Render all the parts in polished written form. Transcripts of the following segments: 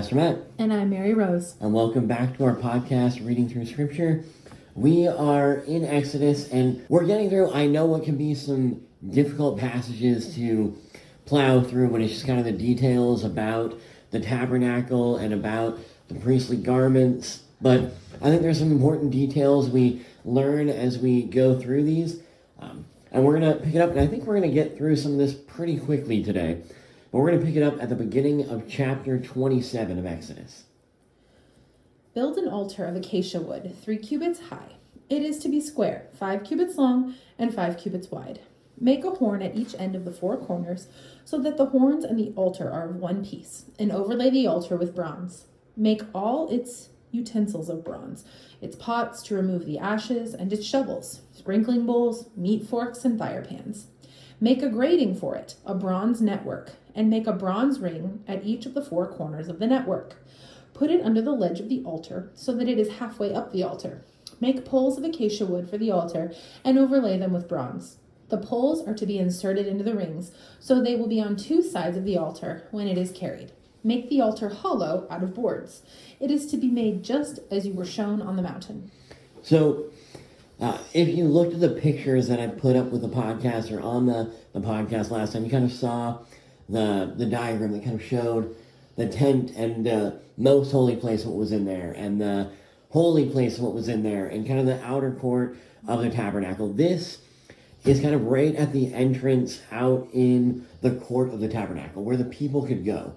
Pastor Matt. And I'm Mary Rose. And welcome back to our podcast, Reading Through Scripture. We are in Exodus, and we're getting through, I know what can be some difficult passages to plow through when it's just kind of the details about the tabernacle and about the priestly garments. But I think there's some important details we learn as we go through these. And we're going to pick it up, and I think we're going to get through some of this pretty quickly today. But we're going to pick it up at the beginning of chapter 27 of Exodus. Build an altar of acacia wood, 3 cubits high. It is to be square, 5 cubits long and 5 cubits wide. Make a horn at each end of the 4 corners, so that the horns and the altar are of one piece, and overlay the altar with bronze. Make all its utensils of bronze, its pots to remove the ashes, and its shovels, sprinkling bowls, meat forks, and fire pans. Make a grating for it, a bronze network, and make a bronze ring at each of the 4 corners of the network. Put it under the ledge of the altar, so that it is halfway up the altar. Make poles of acacia wood for the altar, and overlay them with bronze. The poles are to be inserted into the rings, so they will be on 2 sides of the altar when it is carried. Make the altar hollow out of boards. It is to be made just as you were shown on the mountain. So, if you looked at the pictures that I put up with the podcast or on the podcast last time, you kind of saw the diagram that kind of showed the tent and the most holy place, what was in there, and the holy place, what was in there, and kind of the outer court of the tabernacle. This is kind of right at the entrance out in the court of the tabernacle, where the people could go,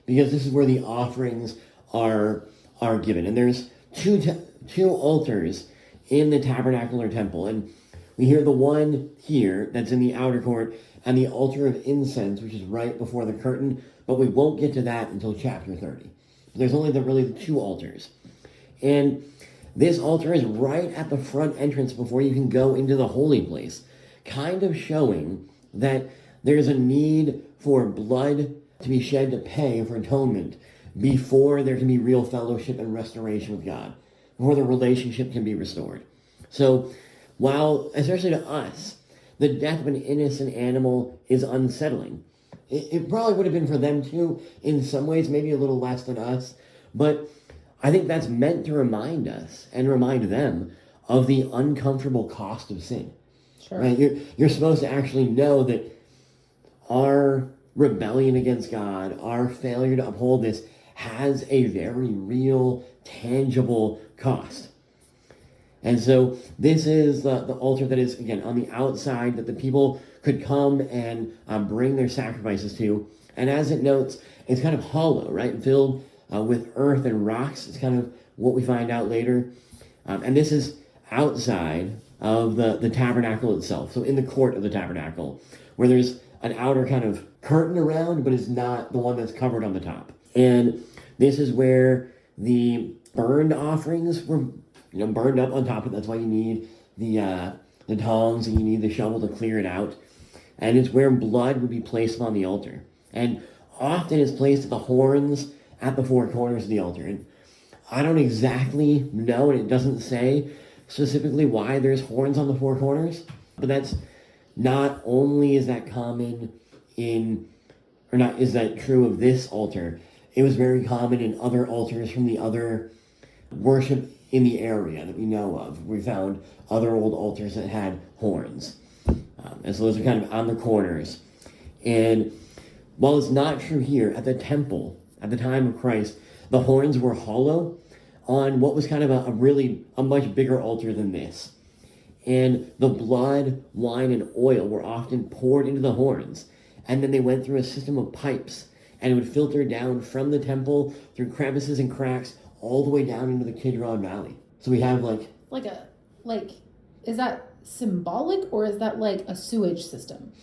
because this is where the offerings are given. And there's two altars in the tabernacle or temple, and we hear the one here that's in the outer court, and the altar of incense, which is right before the curtain, but we won't get to that until chapter 30. There's only the 2 altars. And this altar is right at the front entrance before you can go into the holy place, kind of showing that there's a need for blood to be shed to pay for atonement before there can be real fellowship and restoration with God, before the relationship can be restored. So while, especially to us, the death of an innocent animal is unsettling, it probably would have been for them too, in some ways, maybe a little less than us, but I think that's meant to remind us and remind them of the uncomfortable cost of sin. Sure. Right? You're supposed to actually know that our rebellion against God, our failure to uphold this, has a very real, tangible cost. And so this is the altar that is, again, on the outside that the people could come and bring their sacrifices to. And as it notes, it's kind of hollow, right? Filled with earth and rocks. It's kind of what we find out later. And this is outside of the tabernacle itself. So in the court of the tabernacle, where there's an outer kind of curtain around, but it's not the one that's covered on the top. And this is where the burned offerings were burned up on top of it. That's why you need the tongs and you need the shovel to clear it out. And it's where blood would be placed on the altar. And often it's placed at the horns at the 4 corners of the altar. And I don't exactly know, and it doesn't say specifically why there's horns on the 4 corners, but that's not only is that common is that true of this altar, it was very common in other altars from the other worship in the area that we know of. We found other old altars that had horns. And so those are kind of on the corners. And while it's not true here, at the temple, at the time of Christ, the horns were hollow on what was kind of a much bigger altar than this. And the blood, wine, and oil were often poured into the horns. And then they went through a system of pipes, and it would filter down from the temple through crevices and cracks all the way down into the Kidron Valley. So we have is that symbolic, or is that like a sewage system?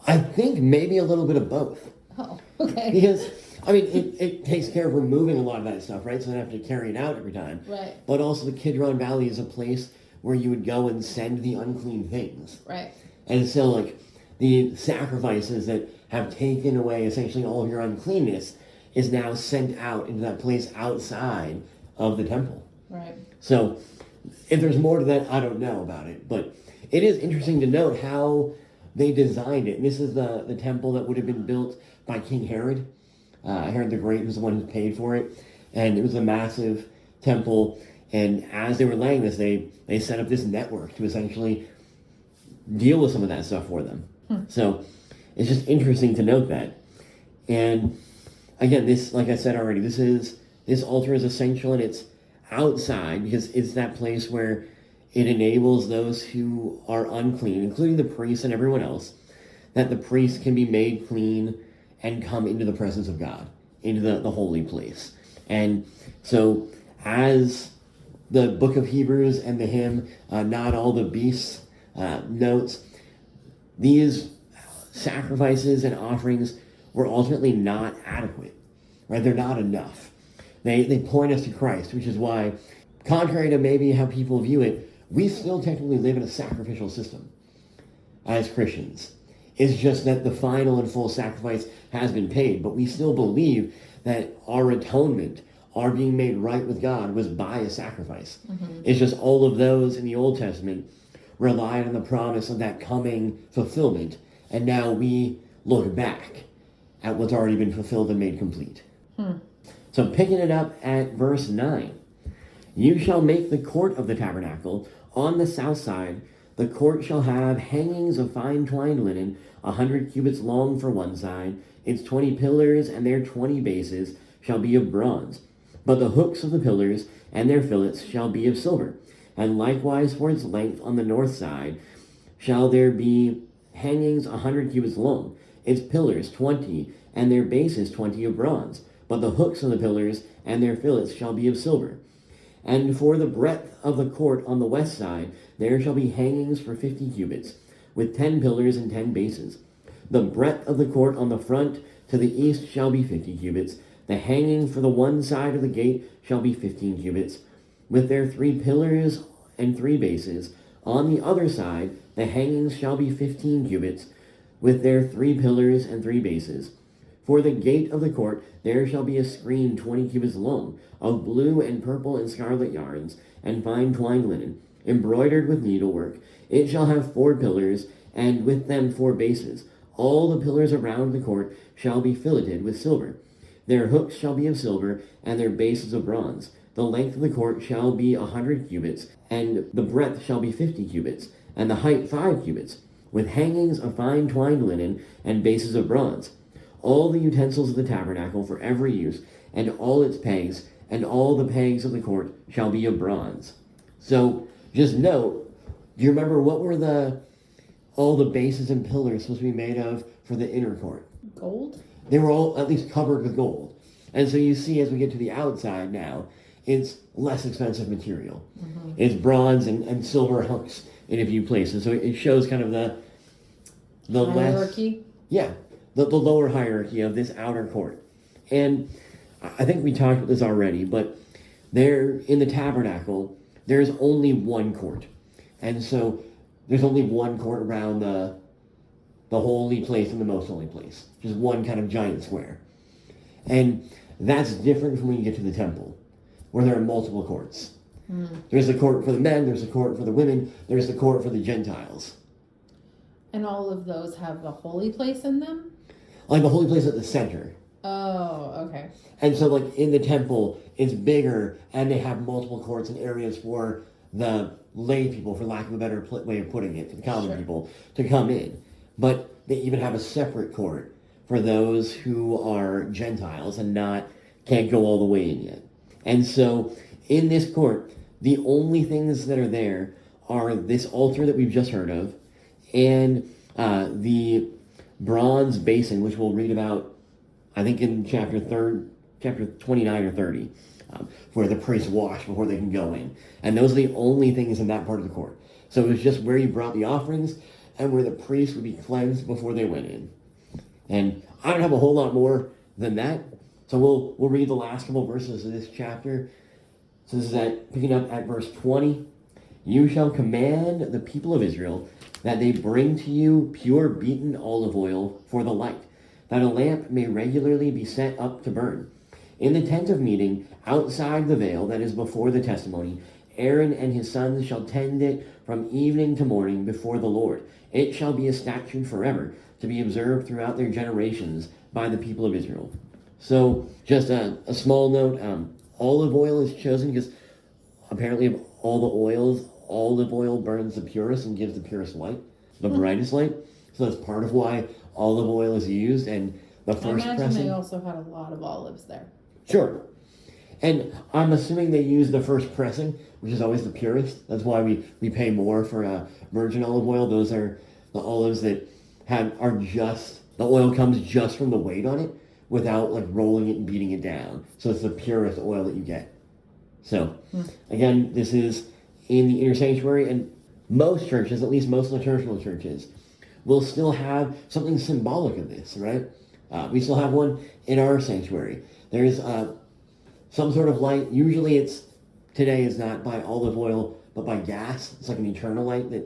I think maybe a little bit of both. Oh, okay. Because, I mean, it takes care of removing a lot of that stuff, right? So they don't have to carry it out every time. Right. But also the Kidron Valley is a place where you would go and send the unclean things. Right. And so, the sacrifices that have taken away essentially all of your uncleanness is now sent out into that place outside of the temple. Right. So, if there's more to that, I don't know about it. But it is interesting to note how they designed it. And this is the temple that would have been built by King Herod. Herod the Great was the one who paid for it, and it was a massive temple. And as they were laying this, they set up this network to essentially deal with some of that stuff for them. So it's just interesting to note that. And again, this, like I said already, this altar is essential, and it's outside because it's that place where it enables those who are unclean, including the priests and everyone else, that the priest can be made clean and come into the presence of God, into the holy place. And so as the book of Hebrews and the hymn, Not All the Beasts, notes, these sacrifices and offerings were ultimately not adequate, right? They're not enough. They point us to Christ, which is why, contrary to maybe how people view it, we still technically live in a sacrificial system as Christians. It's just that the final and full sacrifice has been paid, but we still believe that our atonement, our being made right with God, was by a sacrifice. It's just all of those in the Old Testament relied on the promise of that coming fulfillment, and now we look back at what's already been fulfilled and made complete. So picking it up at verse 9, you shall make the court of the tabernacle on the south side. The court shall have hangings of fine twined linen, 100 cubits long for one side. Its 20 pillars and their 20 bases shall be of bronze. But the hooks of the pillars and their fillets shall be of silver. And likewise for its length on the north side shall there be hangings 100 cubits long. Its pillars 20, and their bases 20 of bronze. But the hooks of the pillars and their fillets shall be of silver. And for the breadth of the court on the west side, there shall be hangings for 50 cubits, with 10 pillars and 10 bases. The breadth of the court on the front to the east shall be 50 cubits. The hanging for the one side of the gate shall be 15 cubits, with their 3 pillars and 3 bases. On the other side, the hangings shall be 15 cubits, with their 3 pillars and 3 bases. For the gate of the court there shall be a screen 20 cubits long, of blue and purple and scarlet yarns, and fine twined linen, embroidered with needlework. It shall have 4 pillars, and with them 4 bases. All the pillars around the court shall be filleted with silver. Their hooks shall be of silver, and their bases of bronze. The length of the court shall be 100 cubits, and the breadth shall be 50 cubits, and the height 5 cubits, with hangings of fine twined linen, and bases of bronze. All the utensils of the tabernacle for every use, and all its pegs, and all the pegs of the court shall be of bronze. So, just note, do you remember what were all the bases and pillars supposed to be made of for the inner court? Gold? They were all at least covered with gold. And so you see as we get to the outside now, it's less expensive material. It's bronze and silver hooks in a few places. So it shows kind of the hierarchy? The lower hierarchy of this outer court. And I think we talked about this already, but there in the tabernacle, there's only one court. And so there's only one court around the holy place and the most holy place. Just one kind of giant square. And that's different from when you get to the temple, where there are multiple courts. There's a court for the men, there's a court for the women, there's the court for the Gentiles. And all of those have a holy place in them? Like the holy place at the center. Oh, okay. And so like in the temple, it's bigger, and they have multiple courts and areas for the lay people, for lack of a better way of putting it, the common people, to come in. But they even have a separate court for those who are Gentiles and can't go all the way in yet. And so in this court, the only things that are there are this altar that we've just heard of, and the bronze basin, which we'll read about, I think in chapter 29 or 30, where the priests wash before they can go in. And those are the only things in that part of the court. So it was just where you brought the offerings and where the priests would be cleansed before they went in. And I don't have a whole lot more than that. So we'll read the last couple verses of this chapter. So this is picking up at verse 20. You shall command the people of Israel that they bring to you pure beaten olive oil for the light, that a lamp may regularly be set up to burn. In the tent of meeting, outside the veil that is before the testimony, Aaron and his sons shall tend it from evening to morning before the Lord. It shall be a statute forever, to be observed throughout their generations by the people of Israel. So just a small note, olive oil is chosen because apparently of all the oils, olive oil burns the purest and gives the purest light, the brightest light. So that's part of why olive oil is used. And the first I imagine pressing, they also had a lot of olives there. sure. And I'm assuming they use the first pressing, which is always the purest. That's why we pay more for virgin olive oil. Those are the olives that are just, the oil comes just from the weight on it without like rolling it and beating it down. So it's the purest oil that you get. So again, this is in the inner sanctuary, and most churches, at least most liturgical churches, will still have something symbolic of this, right? We still have one in our sanctuary. There's some sort of light. Usually today is not by olive oil, but by gas. It's like an eternal light that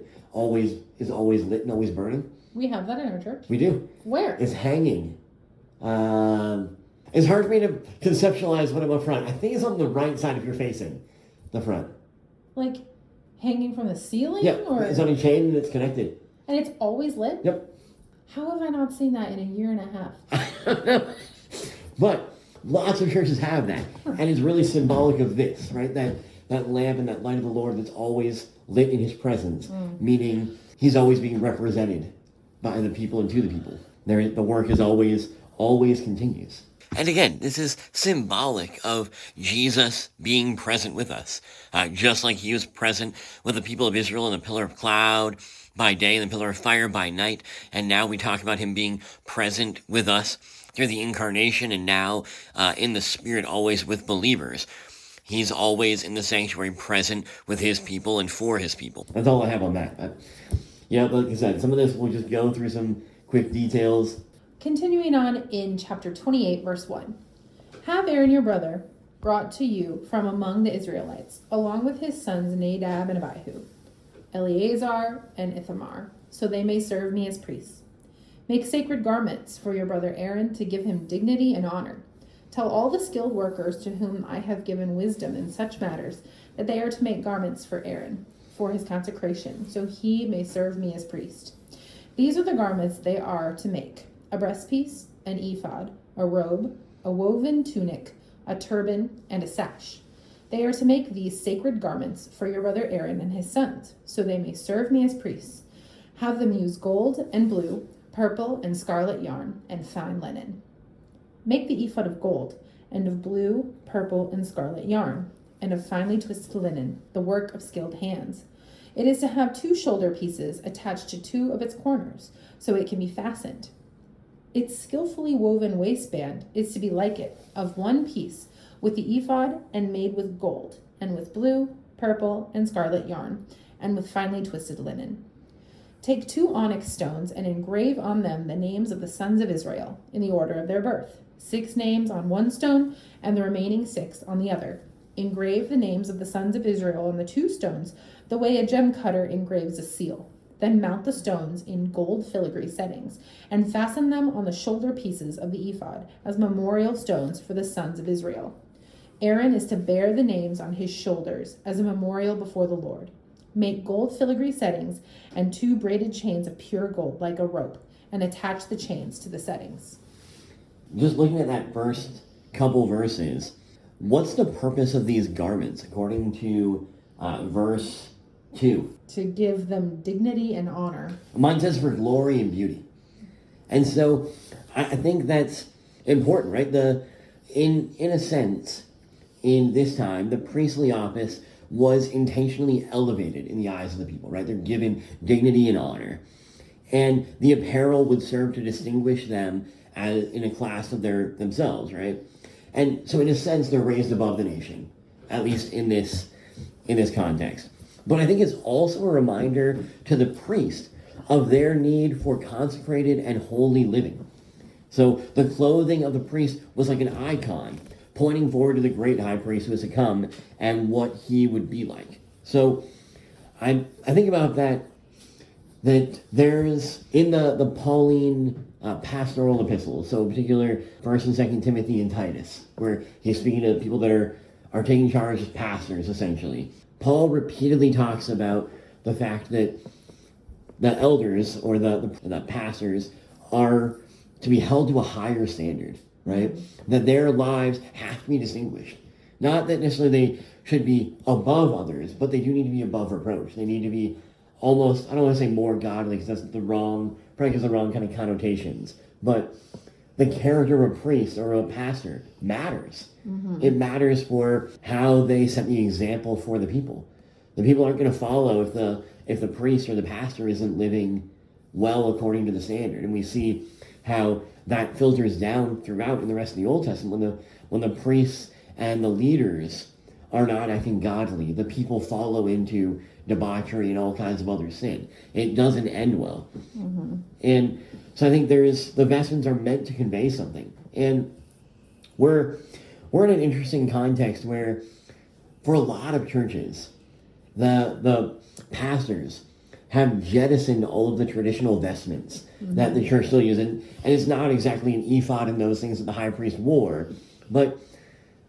is always lit and always burning. We have that in our church. We do. Where? It's hanging. It's hard for me to conceptualize what I'm up front. I think it's on the right side if you're facing the front. Like hanging from the ceiling? Yeah, or... it's on a chain and it's connected. And it's always lit? Yep. How have I not seen that in a year and a half? But lots of churches have that. And it's really symbolic of this, right? That lamp and that light of the Lord that's always lit in his presence, meaning he's always being represented by the people and to the people. The work is always continues. And again, this is symbolic of Jesus being present with us. Just like he was present with the people of Israel in the pillar of cloud by day and the pillar of fire by night. And now we talk about him being present with us through the incarnation and now in the Spirit always with believers. He's always in the sanctuary present with his people and for his people. That's all I have on that. Like I said, some of this we'll just go through some quick details. Continuing on in chapter 28, verse 1. Have Aaron your brother brought to you from among the Israelites, along with his sons Nadab and Abihu, Eleazar and Ithamar, so they may serve me as priests. Make sacred garments for your brother Aaron to give him dignity and honor. Tell all the skilled workers to whom I have given wisdom in such matters that they are to make garments for Aaron, for his consecration, so he may serve me as priest. These are the garments they are to make: a breastpiece, an ephod, a robe, a woven tunic, a turban, and a sash. They are to make these sacred garments for your brother Aaron and his sons, so they may serve me as priests. Have them use gold and blue, purple and scarlet yarn, and fine linen. Make the ephod of gold, and of blue, purple, and scarlet yarn, and of finely twisted linen, the work of skilled hands. It is to have 2 shoulder pieces attached to 2 of its corners, so it can be fastened. Its skillfully woven waistband is to be like it, of 1 piece, with the ephod, and made with gold, and with blue, purple, and scarlet yarn, and with finely twisted linen. Take 2 onyx stones and engrave on them the names of the sons of Israel, in the order of their birth, 6 names on 1 stone, and the remaining 6 on the other. Engrave the names of the sons of Israel on the 2 stones, the way a gem cutter engraves a seal. Then mount the stones in gold filigree settings, and fasten them on the shoulder pieces of the ephod as memorial stones for the sons of Israel. Aaron is to bear the names on his shoulders as a memorial before the Lord. Make gold filigree settings and 2 braided chains of pure gold like a rope, and attach the chains to the settings. Just looking at that first couple verses, what's the purpose of these garments according to verse 2? To give them dignity and honor. Mine says for glory and beauty. And so I think that's important, right? In a sense, in this time, the priestly office was intentionally elevated in the eyes of the people, right? They're given dignity and honor. And the apparel would serve to distinguish them as in a class of themselves, right? And so in a sense, they're raised above the nation, at least in this context. But I think it's also a reminder to the priest of their need for consecrated and holy living. So the clothing of the priest was like an icon, pointing forward to the great high priest who was to come and what he would be like. So I think about that there's in the Pauline pastoral epistles, so in particular 1st and 2nd Timothy and Titus, where he's speaking to people that are taking charge as pastors, essentially. Paul repeatedly talks about the fact that the elders or the pastors are to be held to a higher standard, right? That their lives have to be distinguished. Not that necessarily they should be above others, but they do need to be above reproach. They need to be almost, I don't want to say more godly, because that's probably gives the wrong kind of connotations, but the character of a priest or a pastor matters. It matters for how they set the example for the people. The people aren't going to follow if the priest or the pastor isn't living well according to the standard. And we see how that filters down throughout in the rest of the Old Testament. When the priests and the leaders are not acting godly, the people follow into debauchery and all kinds of other sin. It doesn't end well. And so I think the vestments are meant to convey something. And we're in an interesting context where for a lot of churches, the pastors have jettisoned all of the traditional vestments that the church still uses. And it's not exactly an ephod and those things that the high priest wore, but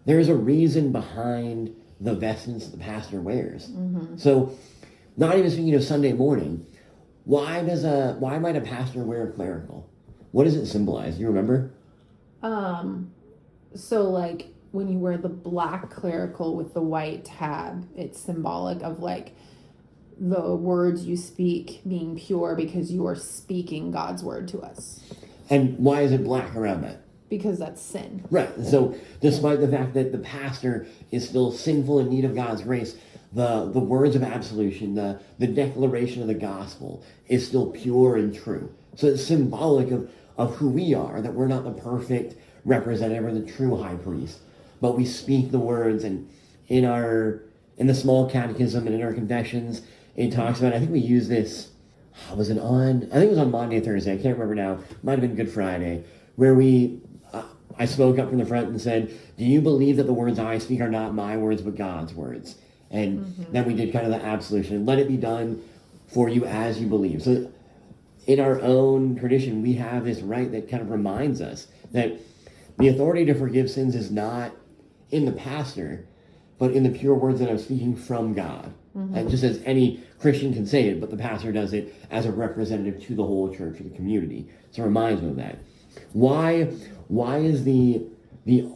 there's a reason behind the vestments that the pastor wears. So not even speaking of Sunday morning, why might a pastor wear a clerical? What does it symbolize? Do you remember? So like when you wear the black clerical with the white tab, it's symbolic of like the words you speak being pure because you are speaking God's word to us. And why is it black around that? Because that's sin. Right. So despite the fact that the pastor is still sinful in need of God's grace, the words of absolution, the declaration of the gospel is still pure and true. So it's symbolic of who we are, that we're not the perfect representative or the true high priest, but we speak the words. And in the small catechism and in our confessions, it talks about, I think we use this, I think it was on Monday or Thursday, I can't remember now, might have been Good Friday, where I spoke up from the front and said, do you believe that the words I speak are not my words but God's words? And then we did kind of the absolution. Let it be done for you as you believe. So in our own tradition, we have this right that kind of reminds us that the authority to forgive sins is not in the pastor, but in the pure words that I'm speaking from God. And just as any Christian can say it, but the pastor does it as a representative to the whole church or the community. So it reminds me of that. Why is the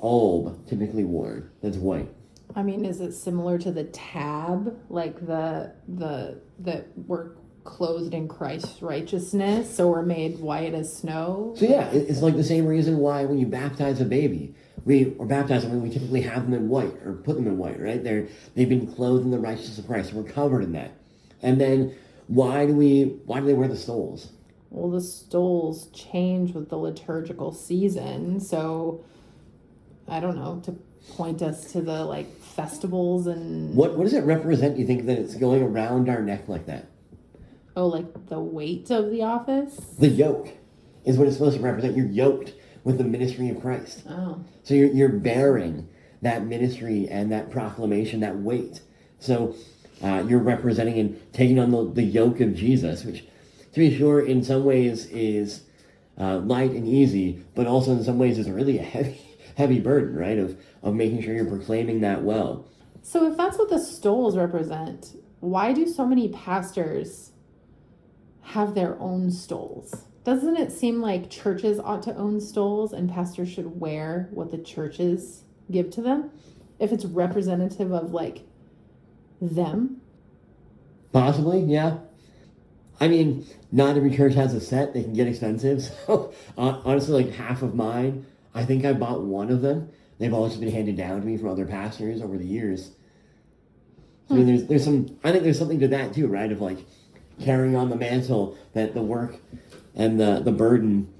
alb typically worn that's white? I mean, is it similar to the tab, like the that we're clothed in Christ's righteousness, so we're made white as snow? So yeah, it's like the same reason why when you baptize a baby, we typically have them in white or put them in white, right? They've been clothed in the righteousness of Christ. We're covered in that. And then why do they wear the stoles? Well, the stoles change with the liturgical season, so I don't know, to point us to the like festivals and what does it represent? You think that it's going around our neck like that? Oh, like the weight of the office? The yoke is what it's supposed to represent. You're yoked with the ministry of Christ. Oh. So you're bearing that ministry and that proclamation, that weight. So you're representing and taking on the yoke of Jesus, which, to be sure, in some ways is light and easy, but also in some ways is really a heavy burden, right? Of making sure you're proclaiming that well. So if that's what the stoles represent, why do so many pastors have their own stoles? Doesn't it seem like churches ought to own stoles and pastors should wear what the churches give to them? If it's representative of like them? Possibly, yeah. I mean, not every church has a set. They can get expensive. So honestly, like half of mine, I think I bought one of them. They've always been handed down to me from other pastors over the years. I mean, I think there's something to that too, right? Of like carrying on the mantle, that the work and the burden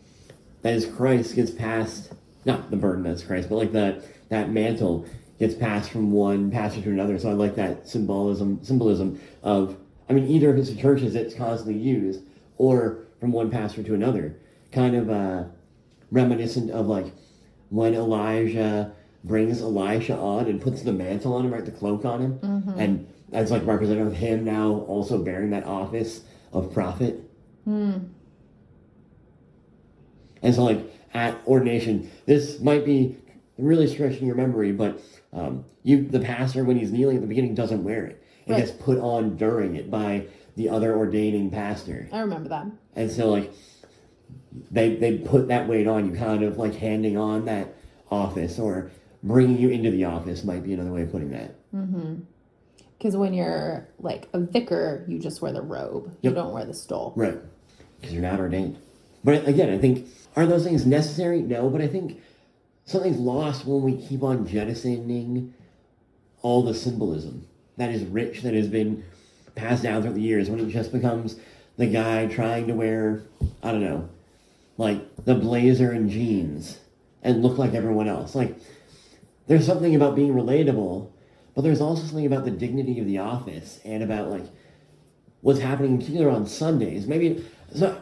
that is Christ gets passed, not the burden that's Christ, but like that mantle gets passed from one pastor to another. So I like that symbolism of, I mean, either if it's the churches it's constantly used or from one pastor to another, kind of reminiscent of like when Elijah brings Elisha on and puts the mantle on him, right, the cloak on him, and that's like representative of him now also bearing that office of prophet. And so like at ordination, this might be really stretching your memory, but the pastor, when he's kneeling at the beginning, doesn't wear it. It gets put on during it by the other ordaining pastor. I remember that. And so like they put that weight on you, kind of like handing on that office or bringing you into the office might be another way of putting that. Because when you're like a vicar, you just wear the robe. You don't wear the stole. Right. Because you're not ordained. But again, I think, are those things necessary? No, but I think something's lost when we keep on jettisoning all the symbolism that is rich, that has been passed down through the years, when it just becomes the guy trying to wear, I don't know, like the blazer and jeans and look like everyone else. Like, there's something about being relatable, but there's also something about the dignity of the office and about like what's happening in particular on Sundays. Maybe, so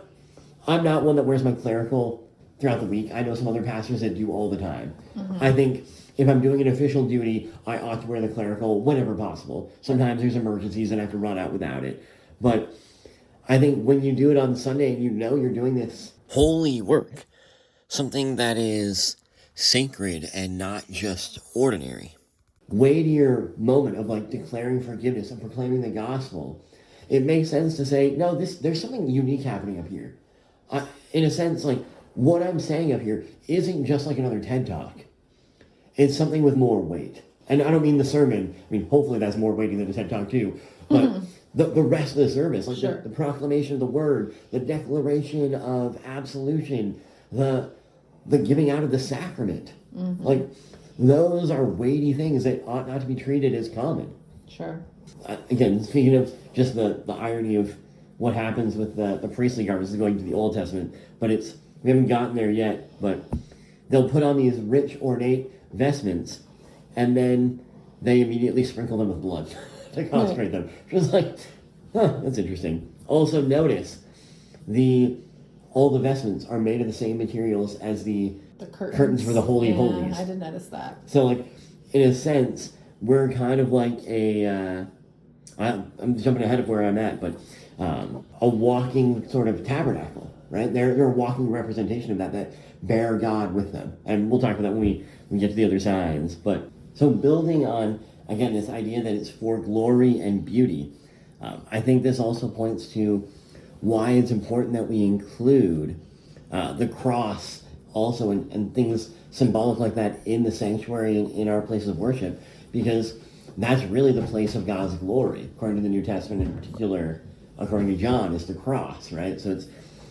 I'm not one that wears my clerical throughout the week. I know some other pastors that do all the time. I think if I'm doing an official duty, I ought to wear the clerical whenever possible. Sometimes there's emergencies and I have to run out without it. But I think when you do it on Sunday and you know you're doing this holy work, something that is sacred and not just ordinary, weightier moment of like declaring forgiveness and proclaiming the gospel, it makes sense to say, no, there's something unique happening up here. In a sense, like what I'm saying up here isn't just like another TED Talk. It's something with more weight. And I don't mean the sermon. I mean, hopefully that's more weighty than a TED Talk too. But the rest of the service, like the proclamation of the word, the declaration of absolution, the giving out of the sacrament. Like, those are weighty things that ought not to be treated as common. Sure. Again, speaking of just the irony of what happens with the priestly garments, is going to the Old Testament, but we haven't gotten there yet, but they'll put on these rich, ornate vestments, and then they immediately sprinkle them with blood to consecrate them. Just like, that's interesting. Also notice, all the vestments are made of the same materials as the curtains for the Holy of Holies. I did notice that. So, like, in a sense, we're kind of like I'm jumping ahead of where I'm at, but a walking sort of tabernacle, right? They're a walking representation of that bear God with them. And we'll talk about that when we get to the other signs. But so building on, again, this idea that it's for glory and beauty, I think this also points to why it's important that we include the cross also and things symbolic like that in the sanctuary and in our places of worship, because that's really the place of God's glory, according to the New Testament, in particular, according to John, is the cross, right? So it's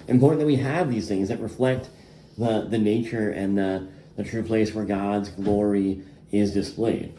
important that we have these things that reflect the nature and the true place where God's glory is displayed.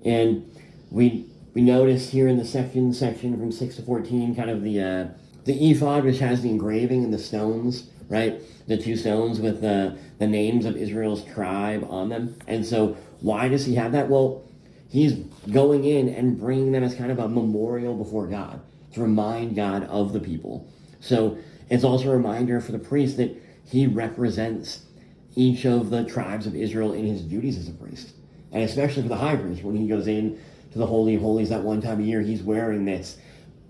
And we notice here in the section from 6 to 14, kind of the ephod, which has the engraving and the stones, right? The two stones with the names of Israel's tribe on them. And so why does he have that? Well, he's going in and bringing them as kind of a memorial before God to remind God of the people. So it's also a reminder for the priest that he represents each of the tribes of Israel in his duties as a priest. And especially for the high priest, when he goes in to the Holy of Holies that one time a year, he's wearing this,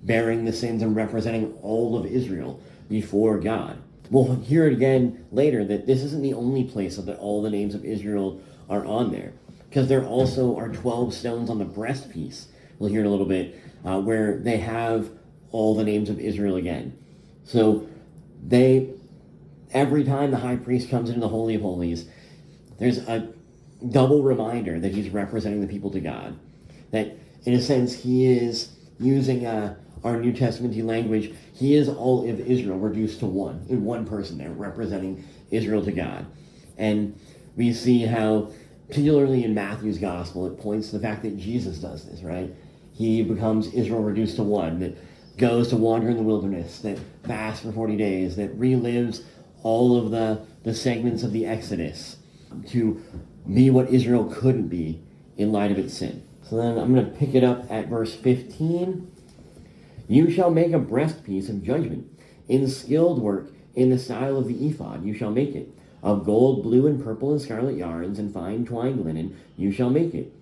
bearing the sins and representing all of Israel before God. We'll hear it again later that this isn't the only place that all the names of Israel are on there, because there also are 12 stones on the breastpiece. We'll hear in a little bit where they have all the names of Israel again. So every time the high priest comes into the Holy of Holies, there's a double reminder that he's representing the people to God. That, in a sense, he is using our New Testament language. He is all of Israel reduced to one, in one person there, representing Israel to God. And we see how, particularly in Matthew's Gospel, it points to the fact that Jesus does this, right? He becomes Israel reduced to one, that goes to wander in the wilderness, that fasts for 40 days, that relives all of the segments of the Exodus to be what Israel couldn't be in light of its sin. So then I'm going to pick it up at verse 15. You shall make a breastpiece of judgment in skilled work in the style of the ephod. You shall make it. Of gold, blue, and purple, and scarlet yarns, and fine twined linen, you shall make it.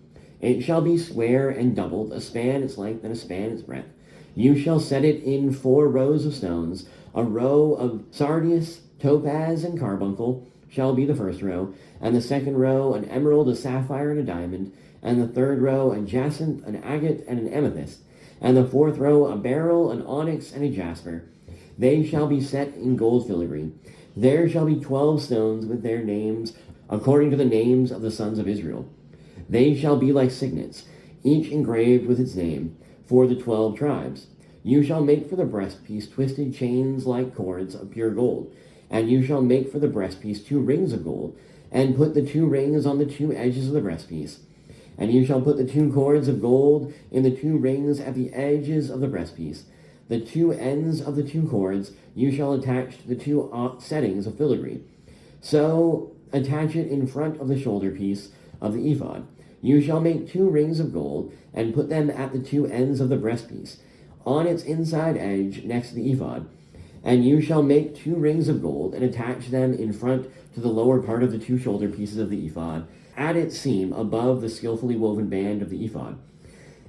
It shall be square and doubled, a span its length and a span its breadth. You shall set it in 4 rows of stones. A row of sardius, topaz, and carbuncle shall be the first row, and the second row an emerald, a sapphire, and a diamond, and the third row a jacinth, an agate, and an amethyst, and the fourth row a beryl, an onyx, and a jasper. They shall be set in gold filigree. There shall be 12 stones with their names, according to the names of the sons of Israel. They shall be like signets, each engraved with its name, for the 12 tribes. You shall make for the breastpiece twisted chains like cords of pure gold. And you shall make for the breastpiece 2 rings of gold, and put the 2 rings on the 2 edges of the breastpiece. And you shall put the 2 cords of gold in the 2 rings at the edges of the breastpiece. The 2 ends of the 2 cords you shall attach to the 2 settings of filigree. So attach it in front of the shoulder piece of the ephod. You shall make 2 rings of gold, and put them at the 2 ends of the breastpiece, on its inside edge next to the ephod. And you shall make 2 rings of gold, and attach them in front to the lower part of the 2 shoulder pieces of the ephod, at its seam above the skillfully woven band of the ephod.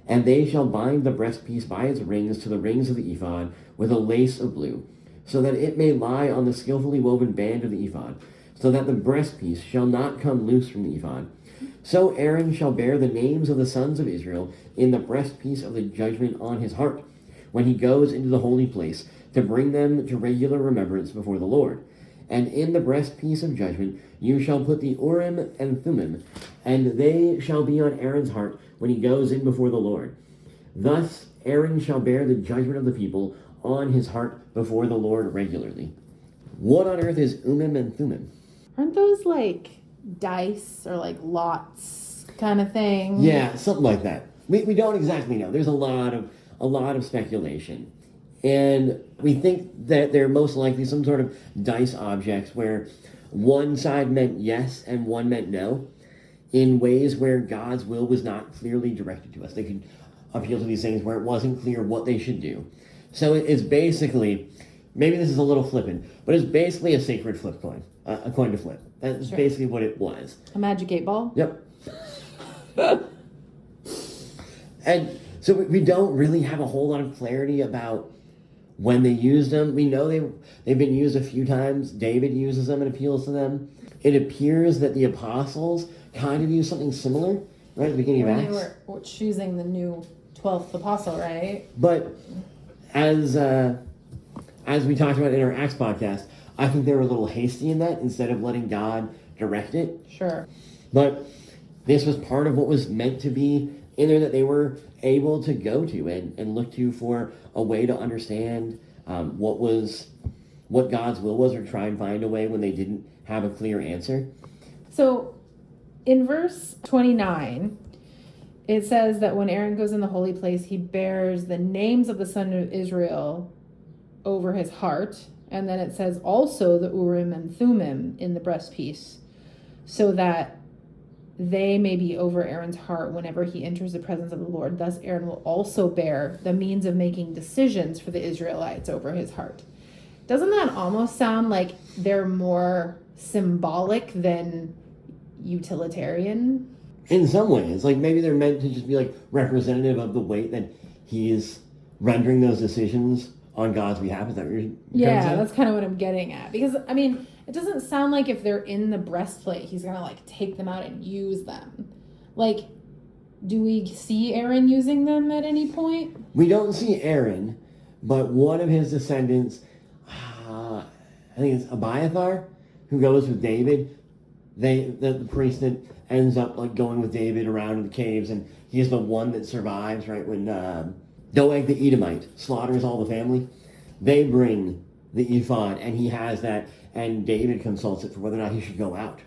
And they shall bind the breastpiece by its rings to the rings of the ephod with a lace of blue, so that it may lie on the skillfully woven band of the ephod, so that the breastpiece shall not come loose from the ephod. So Aaron shall bear the names of the sons of Israel in the breastpiece of the judgment on his heart, when he goes into the holy place, to bring them to regular remembrance before the Lord. And in the breastpiece of judgment you shall put the Urim and Thummim, and they shall be on Aaron's heart when he goes in before the Lord. Thus Aaron shall bear the judgment of the people on his heart before the Lord regularly. What on earth is Urim and Thummim? Aren't those like dice or like lots kind of thing? Yeah, something like that. We don't exactly know. There's a lot of speculation. And we think that they're most likely some sort of dice objects where one side meant yes and one meant no, in ways where God's will was not clearly directed to us. They could appeal to these things where it wasn't clear what they should do. So it's basically, maybe this is a little flippant, but it's basically a sacred flip coin, a coin to flip. That's basically what it was. A magic 8-ball? Yep. And so we don't really have a whole lot of clarity about when they used them. We know they've been used a few times. David uses them and appeals to them. It appears that the apostles kind of use something similar, right at the beginning of Acts. They were choosing the new 12th apostle, right? But as we talked about in our Acts podcast, I think they were a little hasty in that instead of letting God direct it. Sure. But this was part of what was meant to be in there that they were able to go to and look to for a way to understand what God's will was, or try and find a way when they didn't have a clear answer. So in verse 29, it says that when Aaron goes in the holy place, he bears the names of the sons of Israel over his heart. And then it says also the Urim and Thummim in the breastpiece, so that they may be over Aaron's heart whenever he enters the presence of the Lord. Thus Aaron will also bear the means of making decisions for the Israelites over his heart. Doesn't that almost sound like they're more symbolic than utilitarian? In some ways, like maybe they're meant to just be like representative of the weight that he's rendering those decisions on God's behalf. Is that what you're Yeah, that's kind of what I'm getting at. Because, I mean, it doesn't sound like if they're in the breastplate, he's going to, like, take them out and use them. Like, do we see Aaron using them at any point? We don't see Aaron, but one of his descendants, I think it's Abiathar, who goes with David. The priest that ends up, like, going with David around in the caves, and he's the one that survives, right, when Doeg the Edomite slaughters all the family. They bring the ephod, and he has that, and David consults it for whether or not he should go out.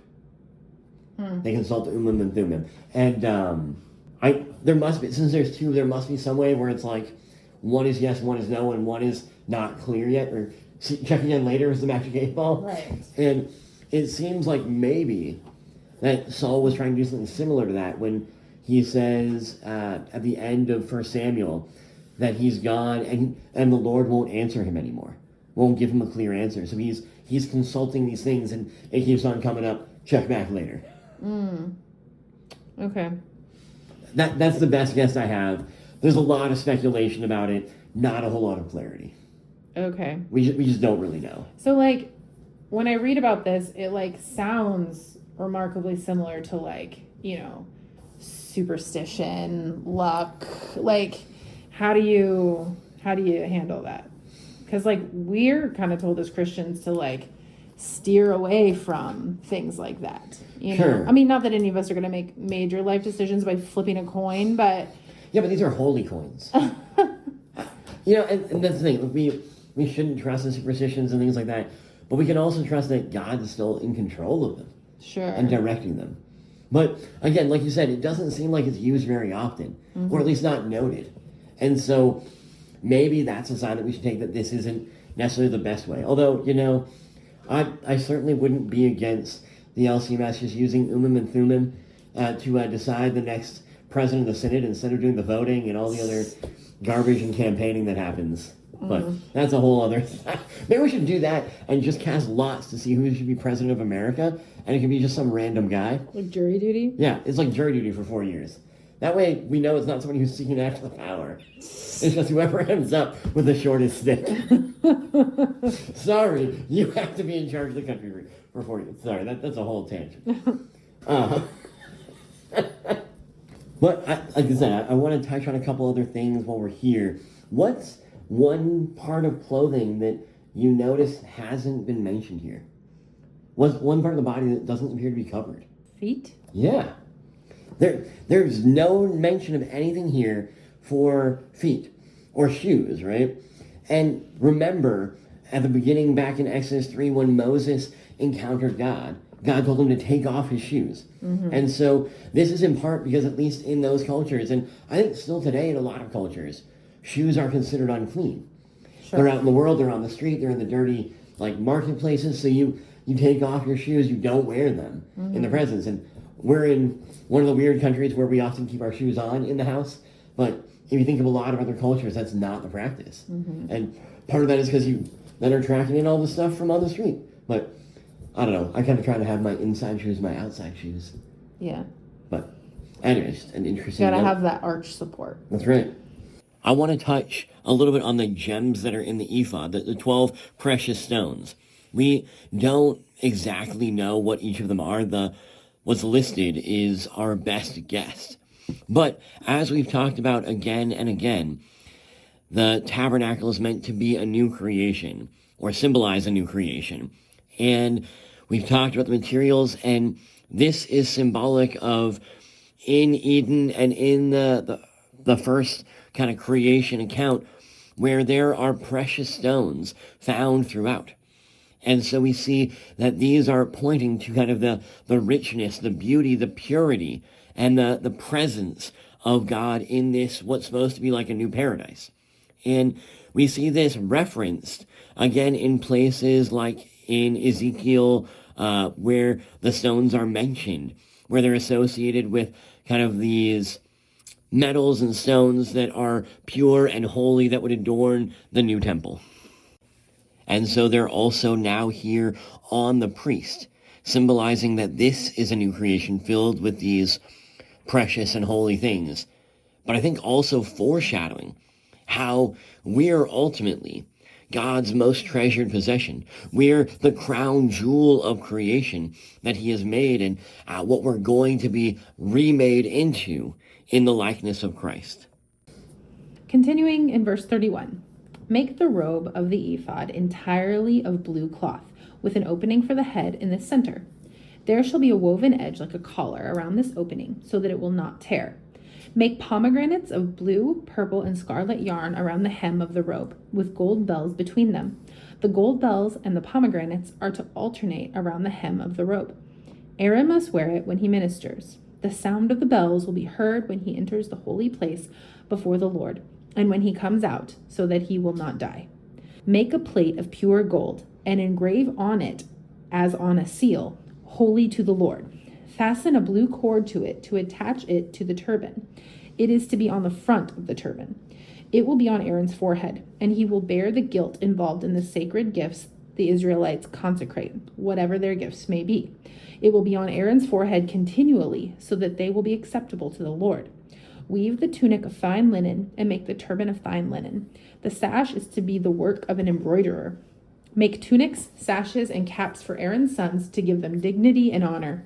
They consult the Urim and Thummim. And there must be, since there's two, there must be some way where it's like, one is yes, one is no, and one is not clear yet, or check again later is the magic 8-ball. Right. And it seems like maybe that Saul was trying to do something similar to that when he says at the end of 1 Samuel that he's gone and the Lord won't answer him anymore, won't give him a clear answer. So he's consulting these things, and it keeps on coming up. Check back later. Okay. That's the best guess I have. There's a lot of speculation about it, not a whole lot of clarity. Okay. We just don't really know. So, like, when I read about this, it, like, sounds remarkably similar to, like, you know, superstition, luck. Like, how do you handle that? Because, like, we're kind of told as Christians to, like, steer away from things like that. You know? Sure. I mean, not that any of us are going to make major life decisions by flipping a coin, but Yeah, but these are holy coins. And that's the thing. We shouldn't trust in superstitions and things like that, but we can also trust that God is still in control of them. Sure. And directing them. But again, like you said, it doesn't seem like it's used very often, or at least not noted. And so maybe that's a sign that we should take that this isn't necessarily the best way. Although, I certainly wouldn't be against the LCMS just using and Thummim to decide the next president of the Synod instead of doing the voting and all the other garbage and campaigning that happens. But that's a whole other thing. Maybe we should do that and just cast lots to see who should be president of America, and it can be just some random guy. Like jury duty? Yeah, it's like jury duty for 4 years. That way we know it's not someone who's seeking after the power. It's just whoever ends up with the shortest stick. Sorry, you have to be in charge of the country for 4 years. Sorry, that's a whole tangent. But like I said, I want to touch on a couple other things while we're here. What's one part of clothing that you notice hasn't been mentioned here? What's one part of the body that doesn't appear to be covered? Feet? Yeah. There's no mention of anything here for feet or shoes, right? And remember, at the beginning back in Exodus 3, when Moses encountered God told him to take off his shoes. And so this is in part because, at least in those cultures, and I think still today in a lot of cultures, shoes are considered unclean. Sure. They're out in the world, they're on the street, they're in the dirty marketplaces, so you take off your shoes, you don't wear them in the presence. And we're in one of the weird countries where we often keep our shoes on in the house, but if you think of a lot of other cultures, that's not the practice. And part of that is because you then are tracking in all the stuff from on the street. But I don't know, I kind of try to have my inside shoes, my outside shoes. Yeah. But anyways, an interesting Gotta note. have that arch support. That's right. I want to touch a little bit on the gems that are in the ephod, the 12 precious stones. We don't exactly know what each of them are. What's listed is our best guess. But as we've talked about again and again, the tabernacle is meant to be a new creation, or symbolize a new creation. And we've talked about the materials, and this is symbolic of in Eden and in the first kind of creation account, where there are precious stones found throughout. And so we see that these are pointing to kind of the richness, the beauty, the purity, and the presence of God in this, what's supposed to be like a new paradise. And we see this referenced again in places like in Ezekiel, where the stones are mentioned, where they're associated with kind of these metals and stones that are pure and holy that would adorn the new temple. And so they're also now here on the priest, symbolizing that this is a new creation filled with these precious and holy things. But I think also foreshadowing how we're ultimately God's most treasured possession. We're the crown jewel of creation that he has made, and what we're going to be remade into in the likeness of Christ. Continuing in verse 31. Make the robe of the ephod entirely of blue cloth, with an opening for the head in the center. There shall be a woven edge like a collar around this opening, so that it will not tear. Make pomegranates of blue, purple, and scarlet yarn around the hem of the robe, with gold bells between them. The gold bells and the pomegranates are to alternate around the hem of the robe. Aaron must wear it when he ministers. The sound of the bells will be heard when he enters the holy place before the Lord, and when he comes out, so that he will not die. Make a plate of pure gold, and engrave on it, as on a seal, holy to the Lord. Fasten a blue cord to it to attach it to the turban. It is to be on the front of the turban. It will be on Aaron's forehead, and he will bear the guilt involved in the sacred gifts the Israelites consecrate, whatever their gifts may be. It will be on Aaron's forehead continually, so that they will be acceptable to the Lord. Weave the tunic of fine linen, and make the turban of fine linen. The sash is to be the work of an embroiderer. Make tunics, sashes, and caps for Aaron's sons to give them dignity and honor.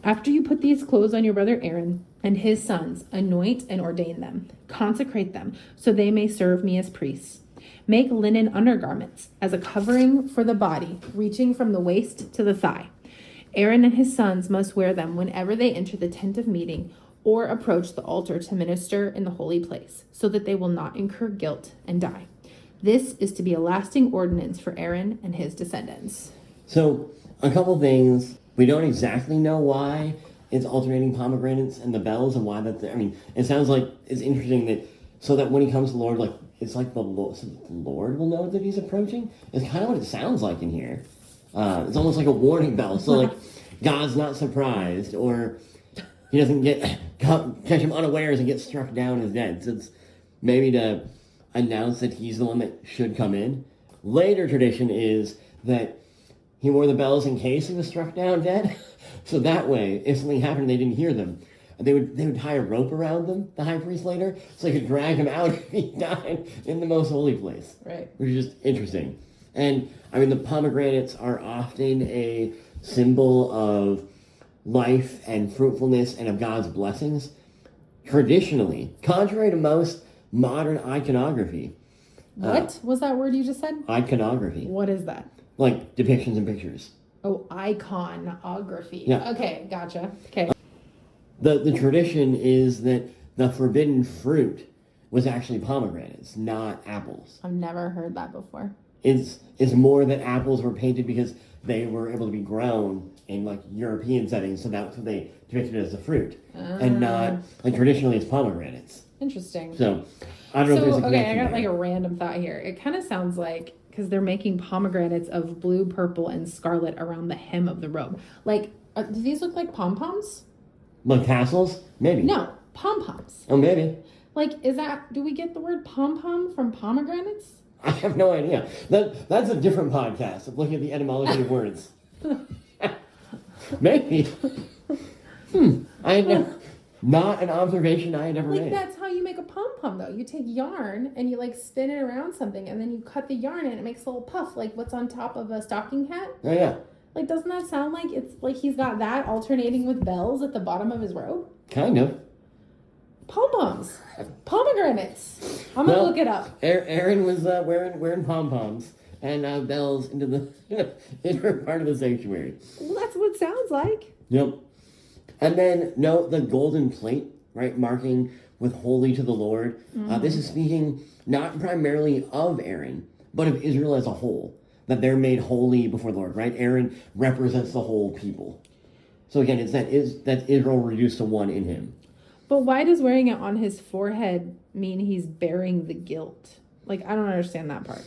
After you put these clothes on your brother Aaron and his sons, anoint and ordain them. Consecrate them, so they may serve me as priests. Make linen undergarments as a covering for the body, reaching from the waist to the thigh. Aaron and his sons must wear them whenever they enter the tent of meeting or approach the altar to minister in the holy place, so that they will not incur guilt and die. This is to be a lasting ordinance for Aaron and his descendants. So, a couple things. We don't exactly know why it's alternating pomegranates and the bells and why that's there. I mean, it sounds like it's interesting that so that when he comes to the Lord, like it's like the Lord, so the Lord will know that he's approaching. It's kind of what it sounds like in here. It's almost like a warning bell. So like God's not surprised, or he doesn't catch him unawares and get struck down as dead. So it's maybe to announce that he's the one that should come in. Later tradition is that he wore the bells in case he was struck down dead. So that way, if something happened and they didn't hear them, they would tie a rope around them, the high priest later, so they could drag him out if he died in the most holy place. Right. Which is just interesting. And, I mean, the pomegranates are often a symbol of life and fruitfulness and of God's blessings. Traditionally, contrary to most modern iconography. What was that word you just said? Iconography. What is that? Like depictions in pictures. Oh, iconography. Yeah. Okay, gotcha. Okay. The tradition is that the forbidden fruit was actually pomegranates, not apples. I've never heard that before. It's more that apples were painted because they were able to be grown in like European settings, so that's what they depicted as the fruit, and not like traditionally it's pomegranates. Interesting. So I don't know if there's a connection. Okay, I got there. like a random thought here. It kind of sounds like because they're making pomegranates of blue, purple, and scarlet around the hem of the robe. Like, do these look like pom poms? Like tassels? Maybe. No, pom poms. Oh, maybe. Like, do we get the word pom pom from pomegranates? I have no idea. That's a different podcast of looking at the etymology of words. Maybe. I had never, not an observation I had ever Like, made. that's how you make a pom pom, though. You take yarn and you like spin it around something, and then you cut the yarn and it makes a little puff, like what's on top of a stocking hat. Oh, yeah. Like, doesn't that sound like it's like he's got that alternating with bells at the bottom of his robe? Kind of. Pom-poms. Pomegranates. I'm going to look it up. Aaron was wearing pom-poms and bells into the inner part of the sanctuary. Well, that's what it sounds like. Yep. And then, note the golden plate, right, marking with holy to the Lord. This is speaking not primarily of Aaron, but of Israel as a whole, that they're made holy before the Lord, right? Aaron represents the whole people. So again, it's that Israel reduced to one in him. But why does wearing it on his forehead mean he's bearing the guilt? Like, I don't understand that part.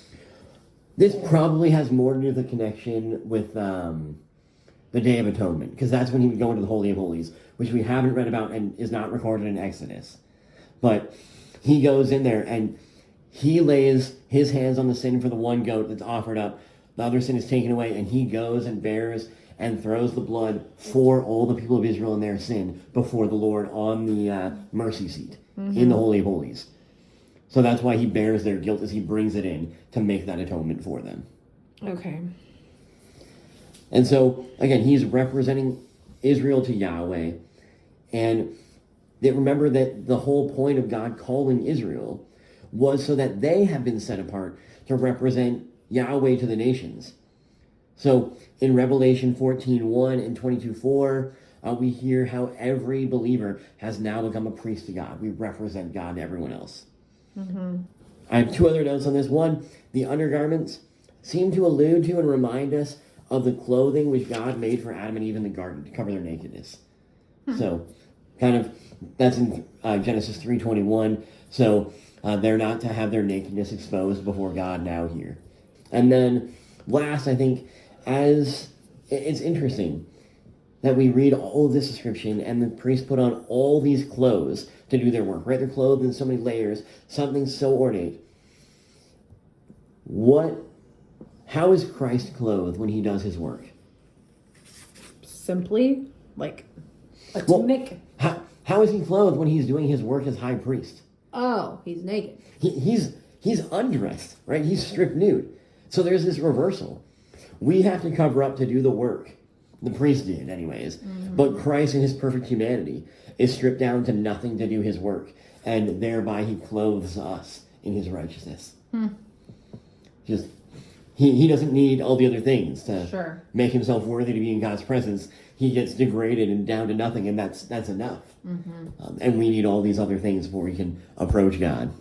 This probably has more to do with the connection with the Day of Atonement, because that's when he would go into the Holy of Holies, which we haven't read about and is not recorded in Exodus. But he goes in there and he lays his hands on the sin for the one goat that's offered up. The other sin is taken away, and he goes and bears and throws the blood for all the people of Israel in their sin before the Lord on the mercy seat in the Holy of Holies. So that's why he bears their guilt as he brings it in to make that atonement for them. Okay. And so, again, he's representing Israel to Yahweh. And they remember that the whole point of God calling Israel was so that they have been set apart to represent Yahweh to the nations. So in Revelation 14:1 and 22:4, we hear how every believer has now become a priest to God. We represent God to everyone else. I have two other notes on this. One, the undergarments seem to allude to and remind us of the clothing which God made for Adam and Eve in the garden to cover their nakedness. So kind of, that's in Genesis 3:21. So they're not to have their nakedness exposed before God now here. And then last, I think, as it's interesting that we read all of this description and the priests put on all these clothes to do their work, right? They're clothed in so many layers, something so ornate. How is Christ clothed when he does his work? Simply, like a tunic. How is he clothed when he's doing his work as high priest? Oh, he's naked. He's undressed, right? He's stripped nude. So there's this reversal. We have to cover up to do the work. The priest did, anyways. But Christ in his perfect humanity is stripped down to nothing to do his work. And thereby he clothes us in his righteousness. just he doesn't need all the other things to Sure. make himself worthy to be in God's presence. He gets degraded and down to nothing, and that's enough. And we need all these other things before we can approach God.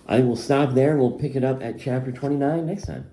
I will stop there. We'll pick it up at chapter 29 next time.